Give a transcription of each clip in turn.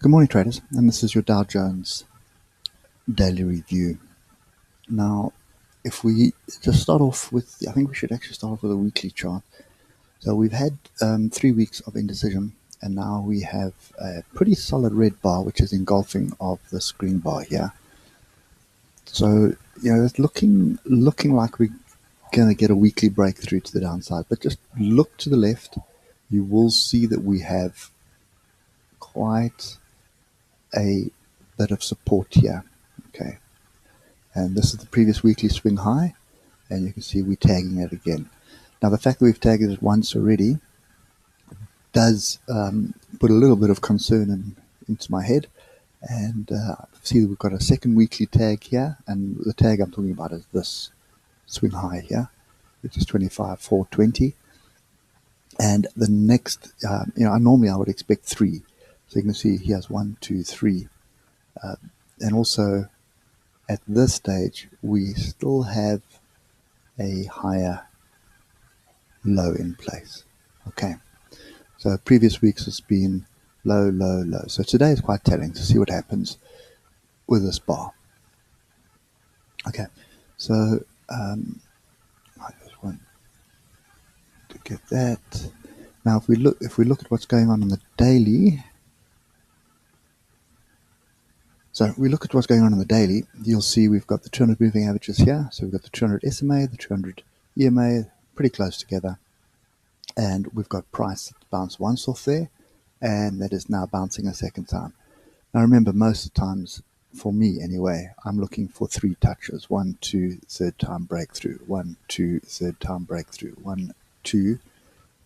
Good morning, traders, and this is your Dow Jones daily review. Now, if we just start off with, I think we should actually start off with a weekly chart. So we've had 3 weeks of indecision, and now we have a pretty solid red bar, which is engulfing of this green bar here. So, it's looking like we're going to get a weekly breakthrough to the downside, but just look to the left. You will see that we have quite a bit of support here. Okay, and this is the previous weekly swing high, and you can see we're tagging it again. Now, the fact that we've tagged it once already does put a little bit of concern into my head, and see that we've got a second weekly tag here, and the tag I'm talking about is this swing high here, which is 25,420. And the next, normally I would expect 3. So you can see here's 1, 2, 3. And also at this stage, we still have a higher low in place. Okay. So previous weeks has been low, low, low. So today is quite telling to see what happens with this bar. Okay. So I just want to get that. Now, if we look at what's going on the daily. So if we look at what's going on in the daily, you'll see we've got the 200 moving averages here. So we've got the 200 SMA, the 200 EMA, pretty close together. And we've got price that bounced once off there, and that is now bouncing a second time. Now remember, most of the times, for me anyway, I'm looking for 3 touches. 1, 2, third time breakthrough. 1, 2, third time breakthrough. 1, 2,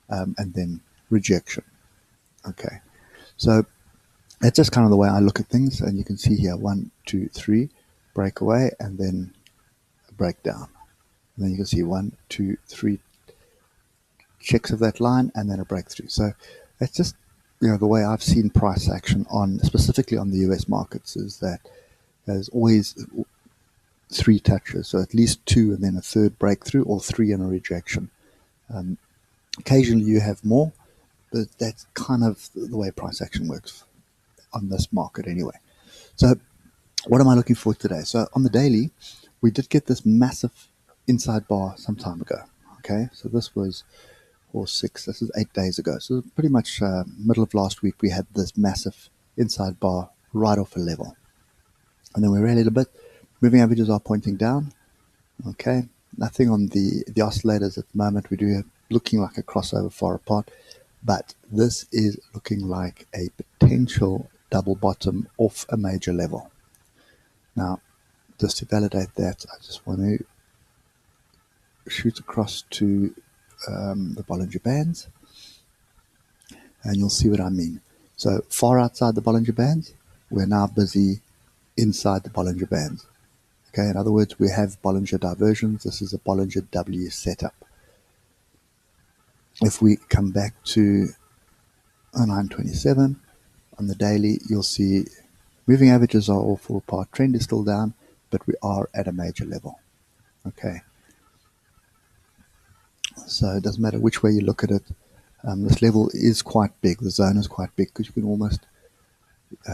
and then rejection. Okay, so that's just kind of the way I look at things, and you can see here 1, 2, 3, breakaway, and then a breakdown. And then you can see 1, 2, 3 checks of that line, and then a breakthrough. So that's just the way I've seen price action specifically on the US markets, is that there's always 3 touches, so at least 2 and then a third breakthrough, or 3 and a rejection. Occasionally you have more, but that's kind of the way price action works on this market anyway. So what am I looking for today? So on the daily, we did get this massive inside bar some time ago. Okay, so this was 6, this is 8 days ago. So pretty much middle of last week, we had this massive inside bar right off a level. And then we rallied a bit. Moving averages are pointing down. Okay, nothing on the oscillators at the moment. We do have looking like a crossover far apart, but this is looking like a potential double bottom off a major level. Now, just to validate that, I just want to shoot across to the Bollinger Bands, and you'll see what I mean. So far outside the Bollinger Bands, we're now busy inside the Bollinger Bands. Okay, in other words, we have Bollinger diversions. This is a Bollinger W setup. If we come back to 927 on the daily, you'll see moving averages are all fall apart. Trend is still down, but we are at a major level. Okay. So it doesn't matter which way you look at it. This level is quite big. The zone is quite big, because you can almost,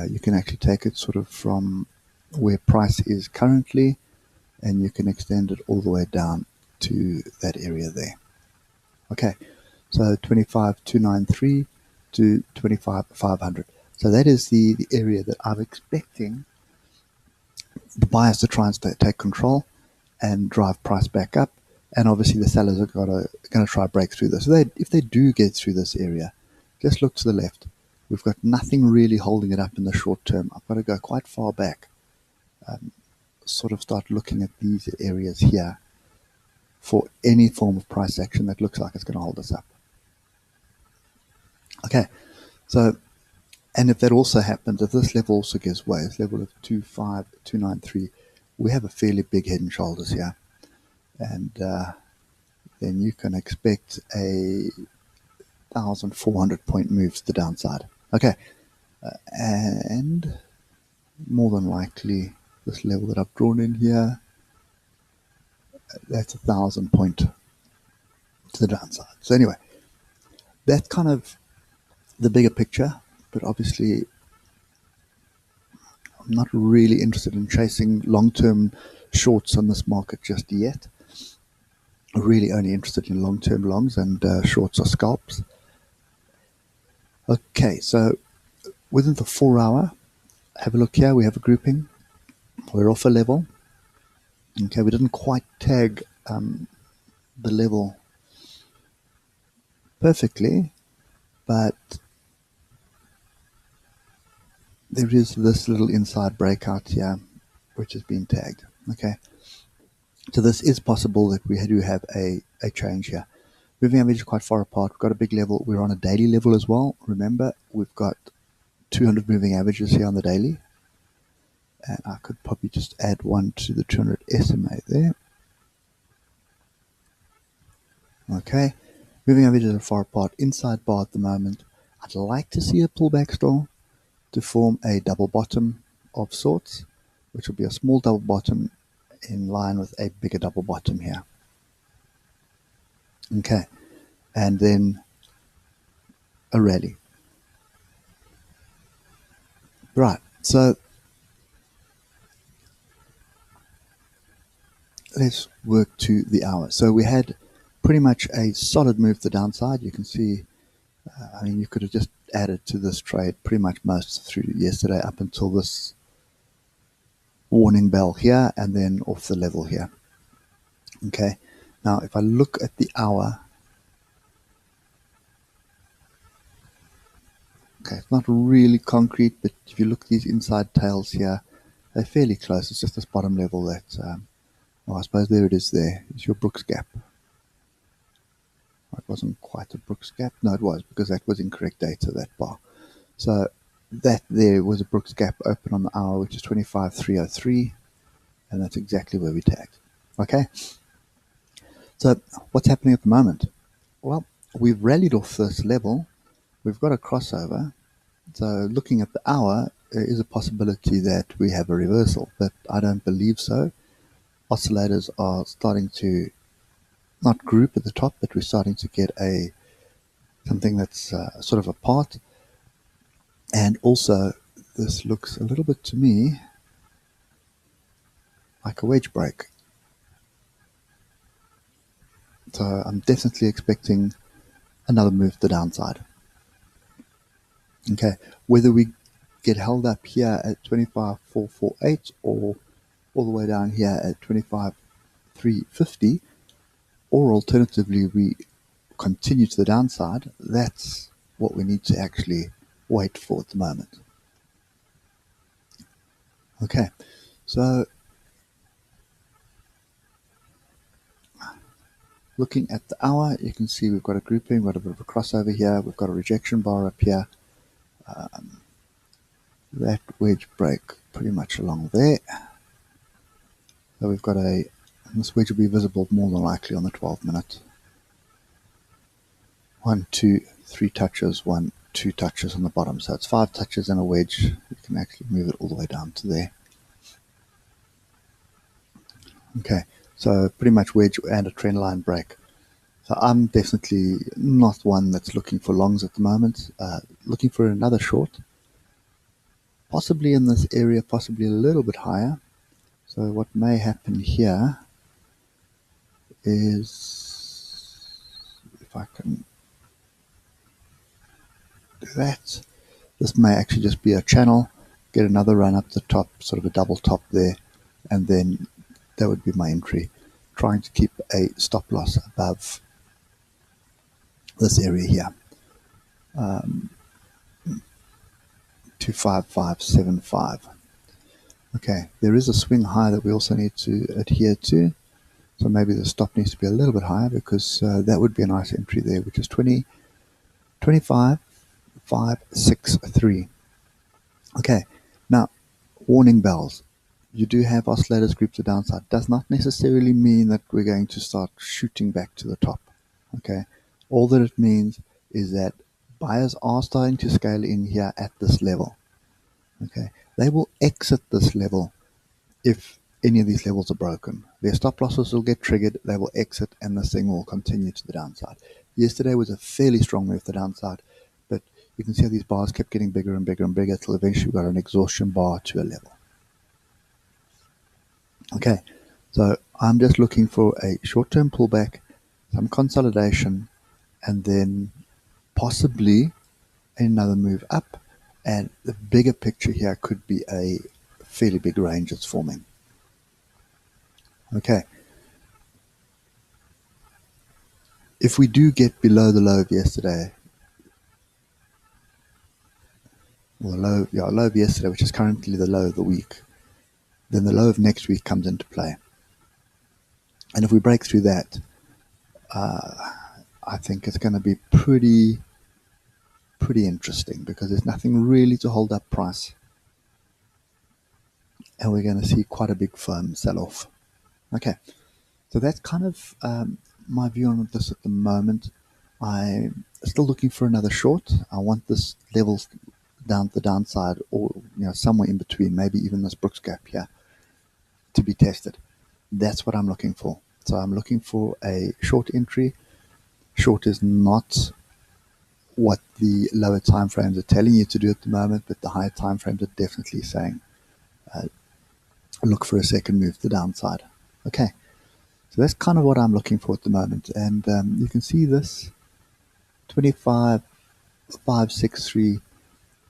you can actually take it sort of from where price is currently, and you can extend it all the way down to that area there. Okay, so 25,293 to 25,500. So that is the area that I'm expecting the buyers to try and take control and drive price back up. And obviously the sellers are going to try to break through this. So if they do get through this area, just look to the left. We've got nothing really holding it up in the short term. I've got to go quite far back, sort of start looking at these areas here for any form of price action that looks like it's going to hold us up. Okay, so, and if that also happens, if this level also gives way, this level of 25,293, we have a fairly big head and shoulders here. And then you can expect a 1,400 point move to the downside. Okay, and more than likely this level that I've drawn in here, that's 1,000 point to the downside. So anyway, that's kind of the bigger picture, but obviously I'm not really interested in chasing long-term shorts on this market just yet. I'm really only interested in long-term longs, and shorts or scalps. Okay, so within the 4 hour, have a look here. We have a grouping. We're off a level. Okay, we didn't quite tag the level perfectly, but there is this little inside breakout here which has been tagged. Okay, so this is possible that we do have a change here. Moving average is quite far apart. We've got a big level. We're on a daily level as well. Remember, we've got 200 moving averages here on the daily, and I could probably just add one to the 200 SMA there. Okay, moving averages are far apart. Inside bar at the moment. I'd like to see a pullback still to form a double bottom of sorts, which will be a small double bottom in line with a bigger double bottom here. Okay, and then a rally. Right, so let's work to the hour. So we had pretty much a solid move to the downside. You can see, I mean, you could have just added to this trade pretty much most through yesterday up until this warning bell here and then off the level here. Okay, now if I look at the hour, okay, it's not really concrete, but if you look at these inside tails here, they're fairly close. It's just this bottom level that, well, I suppose there it is there. It's your Brooks gap. It wasn't quite a Brooks gap. No, it was, because that was incorrect data, that bar. So that there was a Brooks gap open on the hour, which is 25,303, and that's exactly where we tagged. Okay, so what's happening at the moment? Well, we've rallied off this level. We've got a crossover. So looking at the hour, there is a possibility that we have a reversal, but I don't believe so. Oscillators are starting to not group at the top, but we're starting to get something that's sort of apart. And also, this looks a little bit to me like a wedge break. So I'm definitely expecting another move to the downside. Okay, whether we get held up here at 25,448 or all the way down here at 25,350, or alternatively we continue to the downside, that's what we need to actually wait for at the moment. Okay, so looking at the hour, you can see we've got a grouping, we've got a bit of a crossover here, we've got a rejection bar up here, that wedge break pretty much along there. So we've got this wedge will be visible more than likely on the 12-minute. 1, 2, 3 touches, 1, 2 touches on the bottom. So it's 5 touches and a wedge. You can actually move it all the way down to there. Okay, so pretty much wedge and a trend line break. So I'm definitely not one that's looking for longs at the moment. Looking for another short, possibly in this area, possibly a little bit higher. So what may happen here is, if I can do that, this may actually just be a channel, get another run up the top, sort of a double top there, and then that would be my entry, trying to keep a stop loss above this area here, 25575. Okay, there is a swing high that we also need to adhere to, so maybe the stop needs to be a little bit higher, because that would be a nice entry there, which is 25,563. Okay, now warning bells. You do have oscillators grouped to downside. Does not necessarily mean that we're going to start shooting back to the top. Okay, all that it means is that buyers are starting to scale in here at this level. Okay, they will exit this level if any of these levels are broken. Their stop losses will get triggered, they will exit, and this thing will continue to the downside. Yesterday was a fairly strong move to the downside, but you can see how these bars kept getting bigger and bigger and bigger till eventually we got an exhaustion bar to a level. Okay, so I'm just looking for a short-term pullback, some consolidation, and then possibly another move up. And the bigger picture here could be a fairly big range that's forming. Okay, if we do get below the low of yesterday, or low of yesterday, which is currently the low of the week, then the low of next week comes into play. And if we break through that, I think it's going to be pretty interesting, because there's nothing really to hold up price, and we're going to see quite a big firm sell-off. Okay, so that's kind of my view on this at the moment. I'm still looking for another short. I want this level down the downside, or somewhere in between, maybe even this Brooks gap here, to be tested. That's what I'm looking for. So I'm looking for a short entry. Short is not what the lower time frames are telling you to do at the moment, but the higher time frames are definitely saying look for a second move to the downside. Okay, so that's kind of what I'm looking for at the moment. And you can see this 25,563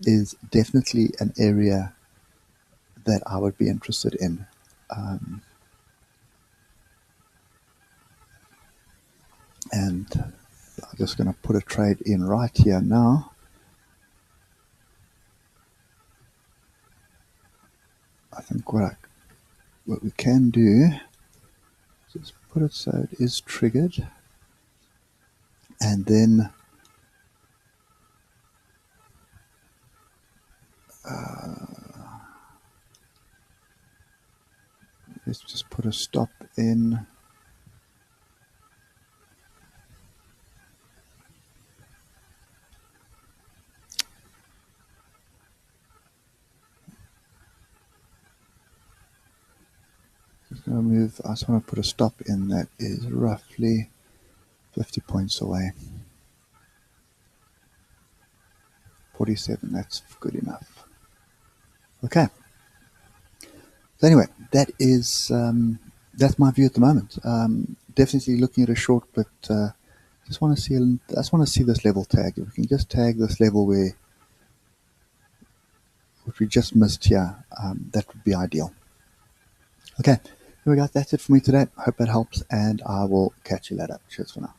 is definitely an area that I would be interested in. And I'm just going to put a trade in right here now. I think what we can do is just put it so it is triggered, and then let's just put a stop in. Just going to move. I just want to put a stop in that is roughly 50 points away. 47, that's good enough. Okay. So anyway, that's my view at the moment. Definitely looking at a short, but I just want to see this level tag. If we can just tag this level which we just missed here, that would be ideal. Okay, here we go. That's it for me today. I hope that helps, and I will catch you later. Cheers for now.